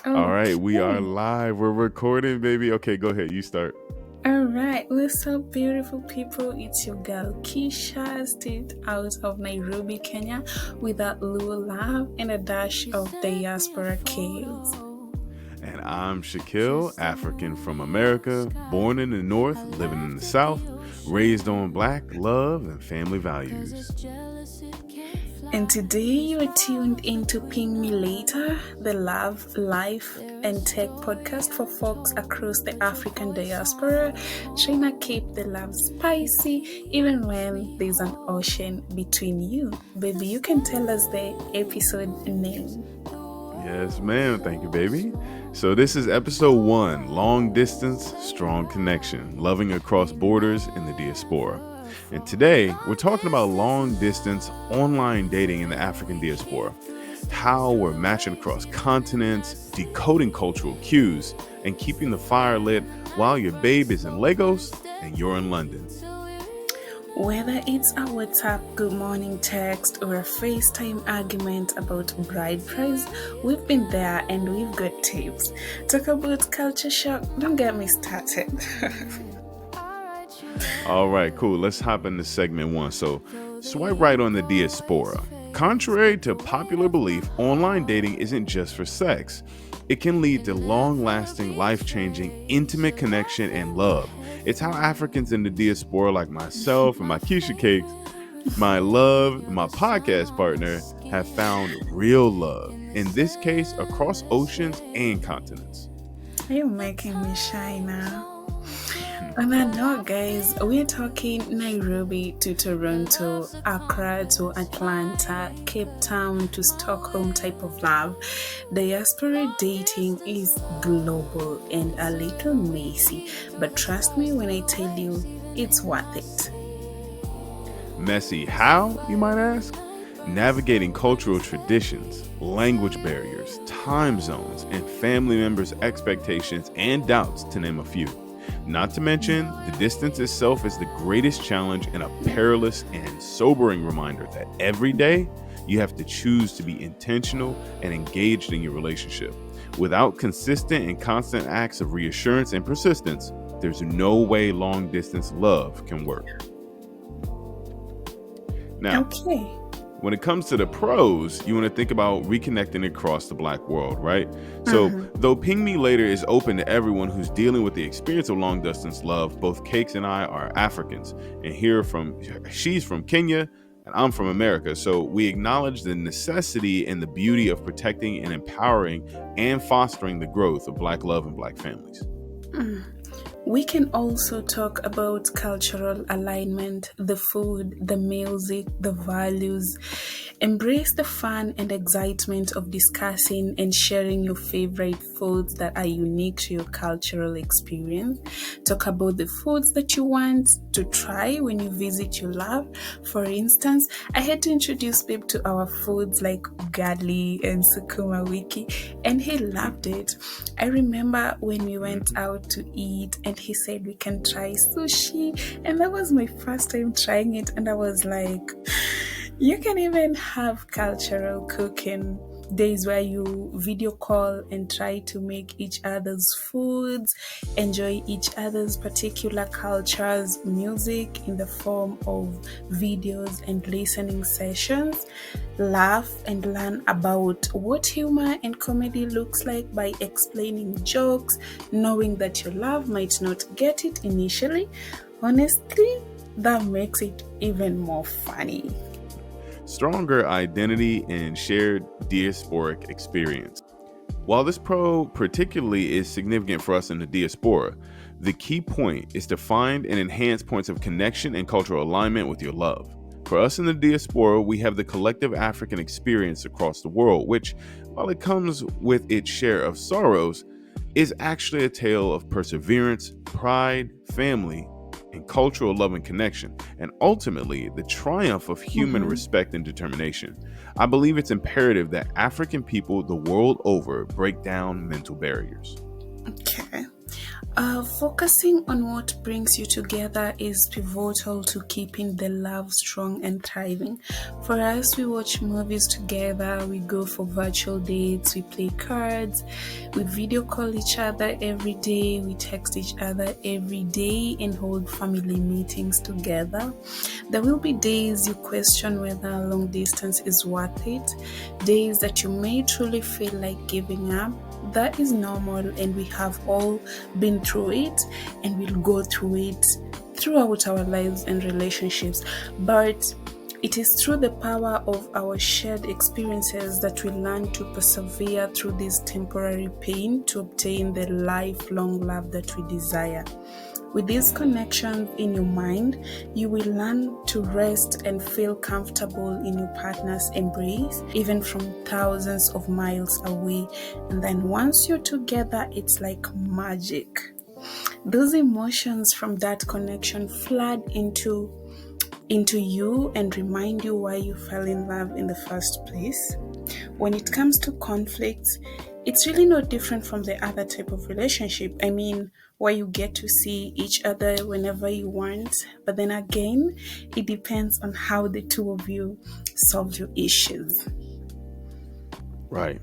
All right, we are Okay. live. We're recording, baby. Okay, go ahead. You start. All right. What's up, beautiful people? It's your girl Keisha, straight out of Nairobi, Kenya, with that little laugh and a dash of diaspora chaos. And I'm Shaquille, African from America, born in the North, living in the South, raised on Black love and family values. And today you are tuned into Ping Me Later, the Love, Life, and Tech podcast for folks across the African diaspora, trying to keep the love spicy even when there's an ocean between you. Baby, you can tell us the episode name. Yes, ma'am. Thank you, baby. So this is episode 1, Long Distance, Strong Connection, Loving Across Borders in the Diaspora. And today, we're talking about long distance online dating in the African diaspora, how we're matching across continents, decoding cultural cues, and keeping the fire lit while your babe is in Lagos and you're in London. Whether it's a WhatsApp good morning text or a FaceTime argument about bride price, we've been there and we've got tips. Talk about culture shock, don't get me started. All right, cool. Let's hop into segment 1. So, swipe right on the diaspora. Contrary to popular belief, online dating isn't just for sex. It can lead to long-lasting, life-changing, intimate connection and love. It's how Africans in the diaspora like myself and my Keisha cakes, my podcast partner, have found real love. In this case, across oceans and continents. You're making me shy now. And I know, guys, we're talking Nairobi to Toronto, Accra to Atlanta, Cape Town to Stockholm type of love. Diaspora dating is global and a little messy, but trust me when I tell you, it's worth it. Messy how, you might ask? Navigating cultural traditions, language barriers, time zones, and family members' expectations and doubts, to name a few. Not to mention, the distance itself is the greatest challenge and a perilous and sobering reminder that every day you have to choose to be intentional and engaged in your relationship. Without consistent and constant acts of reassurance and persistence, there's no way long-distance love can work. Now, Okay. when it comes to the pros, you want to think about reconnecting across the Black world, right? So, though Ping Me Later is open to everyone who's dealing with the experience of long distance love, both Cakes and I are Africans, and she's from Kenya and I'm from America. So we acknowledge the necessity and the beauty of protecting and empowering and fostering the growth of Black love and Black families. We can also talk about cultural alignment, the food, the music, the values. Embrace the fun and excitement of discussing and sharing your favorite foods that are unique to your cultural experience. Talk about the foods that you want to try when you visit your love. For instance, I had to introduce Babe to our foods like ugali and sukuma wiki, and he loved it. I remember when we went out to eat and he said we can try sushi, and that was my first time trying it, and I was like, you can even have cultural cooking days where you video call and try to make each other's foods, enjoy each other's particular cultures, music in the form of videos and listening sessions, laugh and learn about what humor and comedy looks like by explaining jokes, knowing that your love might not get it initially. Honestly, that makes it even more funny. Stronger identity and shared diasporic experience. While this pro particularly is significant for us in the diaspora, the key point is to find and enhance points of connection and cultural alignment with your love. For us in the diaspora, we have the collective African experience across the world, which, while it comes with its share of sorrows, is actually a tale of perseverance, pride, family, and cultural love and connection, and ultimately the triumph of human respect and determination. I believe it's imperative that African people the world over break down mental barriers. Okay. Focusing on what brings you together is pivotal to keeping the love strong and thriving. For us, we watch movies together, we go for virtual dates, we play cards, we video call each other every day, we text each other every day, and hold family meetings together. There will be days you question whether long distance is worth it, days that you may truly feel like giving up. That is normal, and we have all been through it, and we'll go through it throughout our lives and relationships. But it is through the power of our shared experiences that we learn to persevere through this temporary pain to obtain the lifelong love that we desire. With these connections in your mind, you will learn to rest and feel comfortable in your partner's embrace, even from thousands of miles away. And then once you're together, it's like magic. Those emotions from that connection flood into you and remind you why you fell in love in the first place. When it comes to conflicts, it's really not different from the other type of relationship. I mean, where you get to see each other whenever you want. But then again, it depends on how the two of you solve your issues. Right.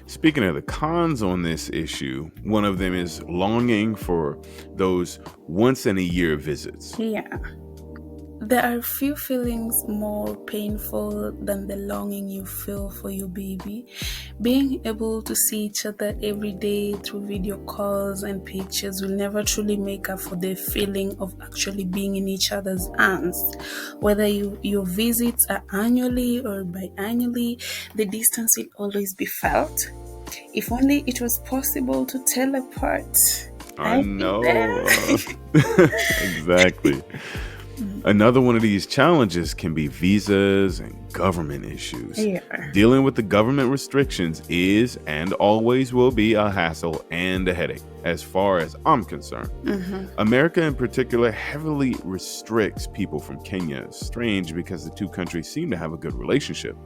Speaking of the cons on this issue, one of them is longing for those once in a year visits. Yeah. There are few feelings more painful than the longing you feel for your baby. Being able to see each other every day through video calls and pictures will never truly make up for the feeling of actually being in each other's arms. Whether your visits are annually or biannually, the distance will always be felt. If only it was possible to teleport. I know. Exactly. Another one of these challenges can be visas and government issues. Yeah. Dealing with the government restrictions is and always will be a hassle and a headache, as far as I'm concerned. America in particular heavily restricts people from Kenya. It's strange because the two countries seem to have a good relationship.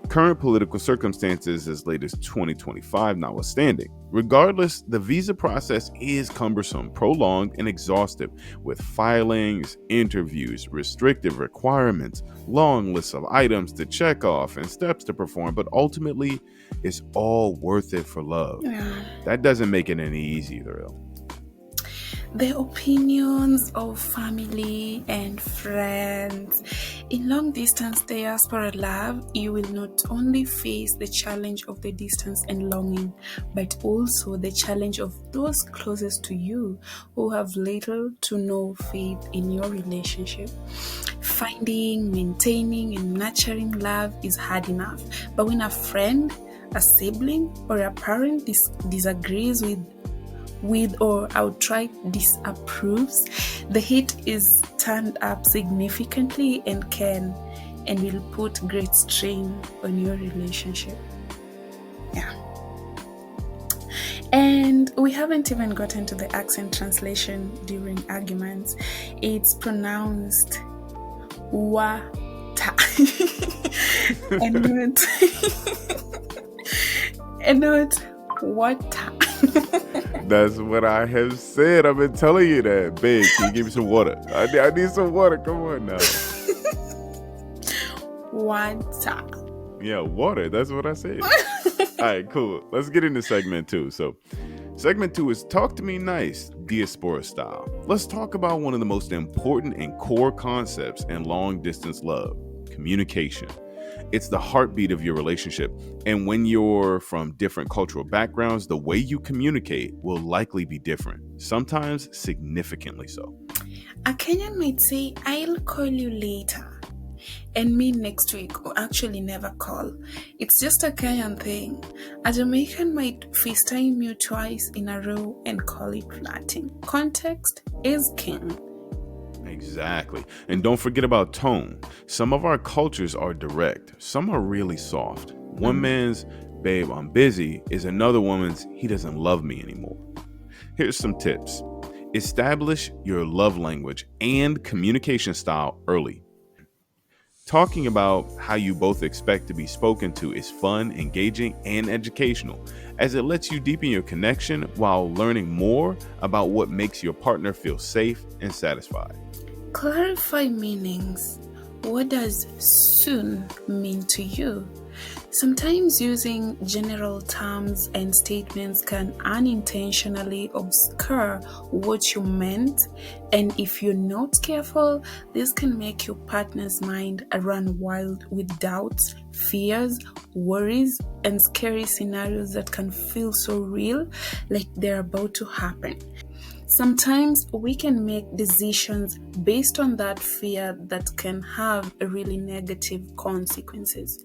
Current political circumstances as late as 2025 notwithstanding. Regardless, the visa process is cumbersome, prolonged, and exhaustive, with filings, interviews, restrictive requirements, long lists of items to check off, and steps to perform, but ultimately, it's all worth it for love. That doesn't make it any easier, though. The opinions of family and friends. In long distance diaspora love, you will not only face the challenge of the distance and longing, but also the challenge of those closest to you who have little to no faith in your relationship. Finding, maintaining, and nurturing love is hard enough, but when a friend, a sibling, or a parent disagrees with or outright disapproves, the heat is turned up significantly and will put great strain on your relationship. Yeah. And we haven't even gotten to the accent translation during arguments. It's pronounced wata and not water. That's what I have said. I've been telling you that. Babe, can you give me some water? I need some water. Come on now. Water. Yeah, water. That's what I said. All right, cool. Let's get into segment 2. So, segment 2 is Talk to Me Nice, Diaspora style. Let's talk about one of the most important and core concepts in long distance love, communication. It's the heartbeat of your relationship. And when you're from different cultural backgrounds, the way you communicate will likely be different, sometimes significantly so. A Kenyan might say, I'll call you later, and mean next week, or actually never call. It's just a Kenyan thing. A Jamaican might FaceTime you twice in a row and call it flirting. Context is king. Exactly. And don't forget about tone. Some of our cultures are direct. Some are really soft. One man's, babe, I'm busy, is another woman's, he doesn't love me anymore. Here's some tips. Establish your love language and communication style early. Talking about how you both expect to be spoken to is fun, engaging, and educational, as it lets you deepen your connection while learning more about what makes your partner feel safe and satisfied. Clarify meanings. What does soon mean to you? Sometimes using general terms and statements can unintentionally obscure what you meant, and if you're not careful, this can make your partner's mind run wild with doubts, fears, worries, and scary scenarios that can feel so real, like they're about to happen. Sometimes we can make decisions based on that fear that can have really negative consequences.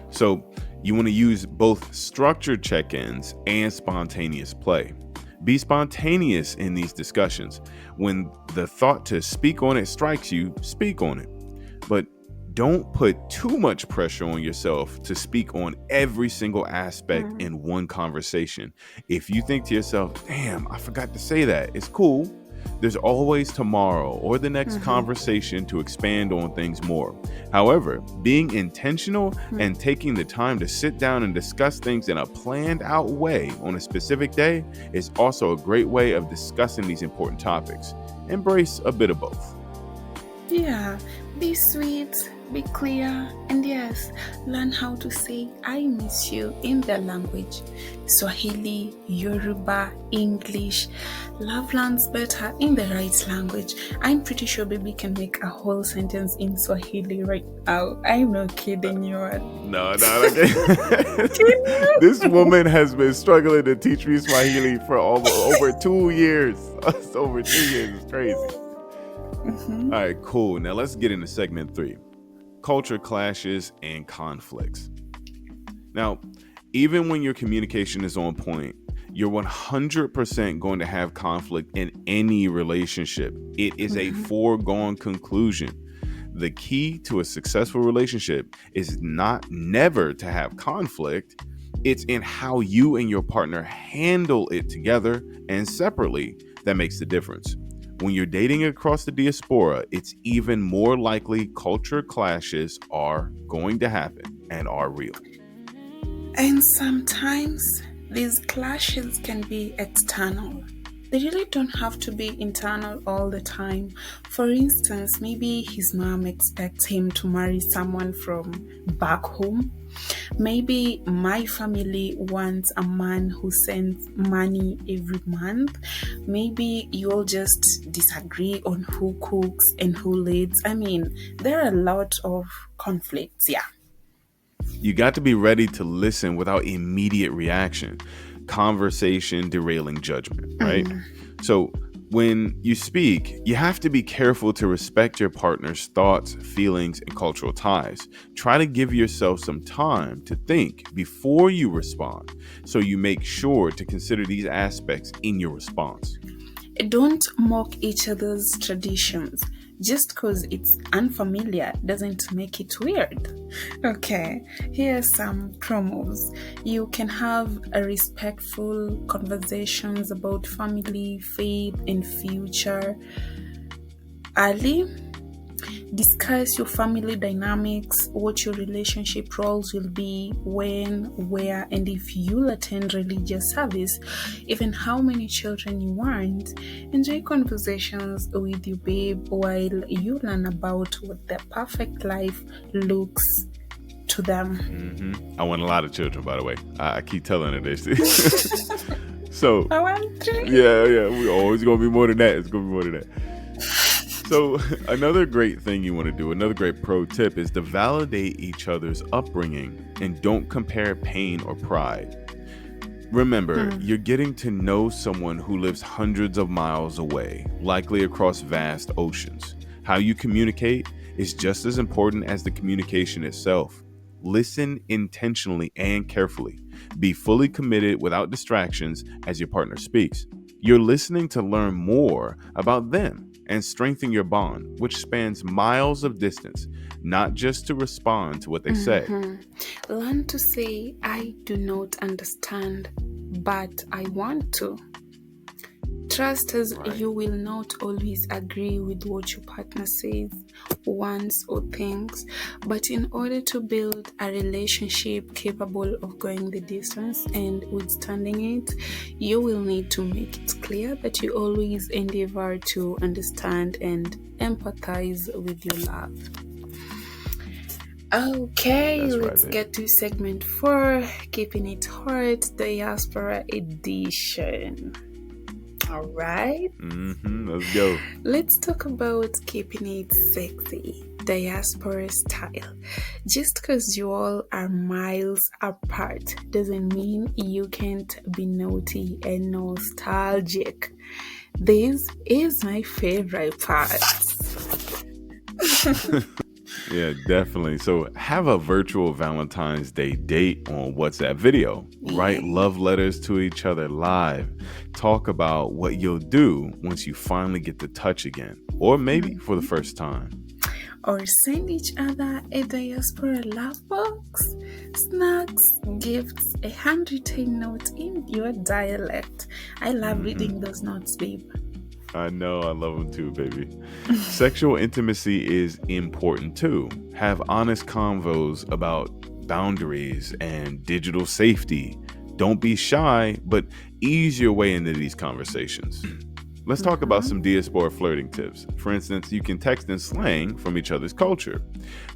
So you want to use both structured check-ins and spontaneous play. Be spontaneous in these discussions. When the thought to speak on it strikes you, speak on it. But don't put too much pressure on yourself to speak on every single aspect in one conversation. If you think to yourself, damn, I forgot to say that, it's cool. There's always tomorrow or the next conversation to expand on things more. However, being intentional and taking the time to sit down and discuss things in a planned out way on a specific day is also a great way of discussing these important topics. Embrace a bit of both. Yeah, be sweet, be clear, and yes, learn how to say I miss you in their language. Swahili, Yoruba, English. Love lands better in the right language. I'm pretty sure baby can make a whole sentence in Swahili right now. I'm not kidding you. No. This woman has been struggling to teach me Swahili for over 2 years. It's over 2 years. It's crazy. All right, cool. Now let's get into segment 3. Culture clashes and conflicts. Now, even when your communication is on point, you're 100% going to have conflict in any relationship. It is a foregone conclusion. The key to a successful relationship is never to have conflict. It's in how you and your partner handle it together and separately that makes the difference. When you're dating across the diaspora, it's even more likely culture clashes are going to happen and are real. And sometimes these clashes can be external. They really don't have to be internal all the time. For instance, maybe his mom expects him to marry someone from back home. Maybe my family wants a man who sends money every month. Maybe you'll just disagree on who cooks and who leads. I mean, there are a lot of conflicts, yeah. You got to be ready to listen without immediate reaction. Conversation derailing judgment, right? So when you speak, you have to be careful to respect your partner's thoughts, feelings, and cultural ties. Try to give yourself some time to think before you respond, so you make sure to consider these aspects in your response. Don't mock each other's traditions. Just because it's unfamiliar doesn't make it weird. Okay, here are some promos. You can have a respectful conversations about family, faith, and future. Early, discuss your family dynamics, what your relationship roles will be, when, where, and if you'll attend religious service, even how many children you want. Enjoy conversations with your babe while you learn about what their perfect life looks to them. I want a lot of children, by the way. I keep telling her this. So, I want to. Yeah. We always going to be more than that. It's going to be more than that. So another great thing you want to do, another great pro tip is to validate each other's upbringing and don't compare pain or pride. Remember, you're getting to know someone who lives hundreds of miles away, likely across vast oceans. How you communicate is just as important as the communication itself. Listen intentionally and carefully. Be fully committed without distractions as your partner speaks. You're listening to learn more about them and strengthen your bond, which spans miles of distance, not just to respond to what they say. Learn to say, I do not understand, but I want to. Trust us, Right. you will not always agree with what your partner says, wants, or thinks, but in order to build a relationship capable of going the distance and withstanding it, you will need to make it clear that you always endeavor to understand and empathize with your love. Okay, That's right, let's baby. get to segment 4, Keeping It Hot, Diaspora Edition. All right. Let's go. Let's talk about keeping it sexy, diaspora style. Just because you all are miles apart doesn't mean you can't be naughty and nostalgic. This is my favorite part. Yeah, definitely. So have a virtual Valentine's Day date on WhatsApp video. Write love letters to each other live. Talk about what you'll do once you finally get to touch again, or maybe for the first time. Or send each other a diaspora love box, snacks, gifts, a handwritten note in your dialect. I love reading those notes, babe. I know, I love them too, baby. Sexual intimacy is important too. Have honest convos about boundaries and digital safety. Don't be shy, but ease your way into these conversations. Let's talk about some diaspora flirting tips. For instance, you can text in slang from each other's culture.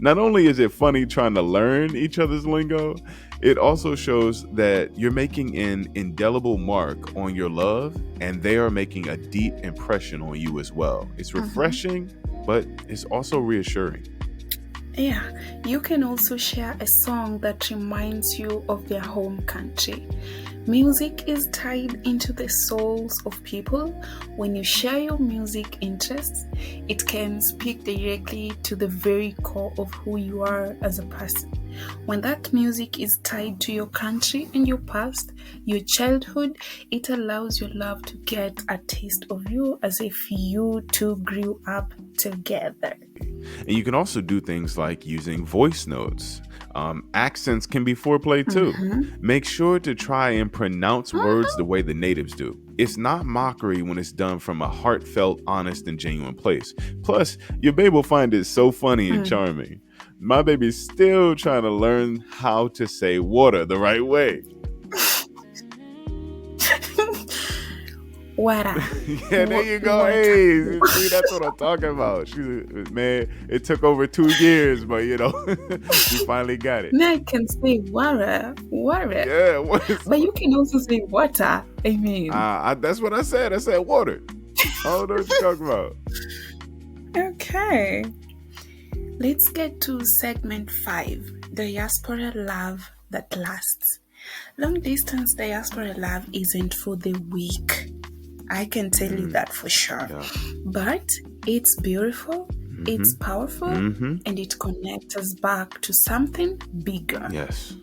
Not only is it funny trying to learn each other's lingo, it also shows that you're making an indelible mark on your love, and they are making a deep impression on you as well. It's refreshing, but it's also reassuring. Yeah, you can also share a song that reminds you of their home country. Music is tied into the souls of people. When you share your music interests, it can speak directly to the very core of who you are as a person. When that music is tied to your country and your past, your childhood, it allows your love to get a taste of you as if you two grew up together. And you can also do things like using voice notes. Accents can be foreplay too. Make sure to try and pronounce words the way the natives do. It's not mockery when it's done from a heartfelt, honest, and genuine place. Plus, your babe will find it so funny and charming. My baby's still trying to learn how to say water the right way. Water. Yeah, there you go. Hey, see, that's what I'm talking about. Man, it took over 2 years, but we finally got it. Now I can say water. Yeah, but you can also say water. I mean, that's what I said. I said water. I don't know what you're talking about. Okay. Let's get to segment 5, diaspora love that lasts. Long distance diaspora love isn't for the weak. I can tell you that for sure. Yeah. But it's beautiful, it's powerful, and it connects us back to something bigger. Yes.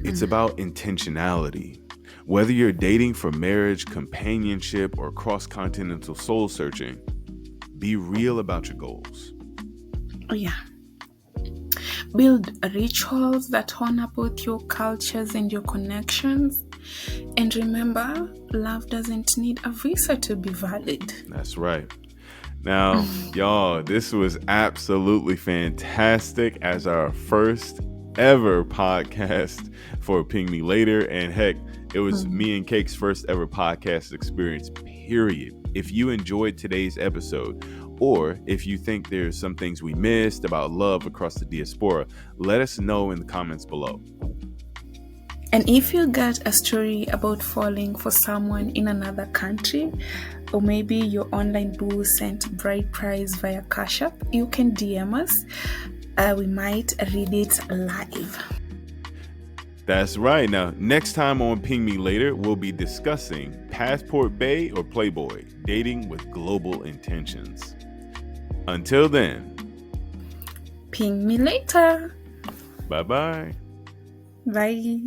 It's about intentionality. Whether you're dating for marriage, companionship, or cross-continental soul searching, be real about your goals. Oh, yeah. Build rituals that honor both your cultures and your connections. And remember, love doesn't need a visa to be valid. That's right. Now, y'all, this was absolutely fantastic as our first ever podcast for Ping Me Later. And heck, it was me and Cake's first ever podcast experience, period. If you enjoyed today's episode, or if you think there's some things we missed about love across the diaspora, let us know in the comments below. And if you got a story about falling for someone in another country, or maybe your online boo sent bride prize via Cash App, you can DM us. We might read it live. That's right. Now, next time on Ping Me Later, we'll be discussing Passport Bae or Playboy, dating with global intentions. Until then, Ping me later. Bye-bye. Bye.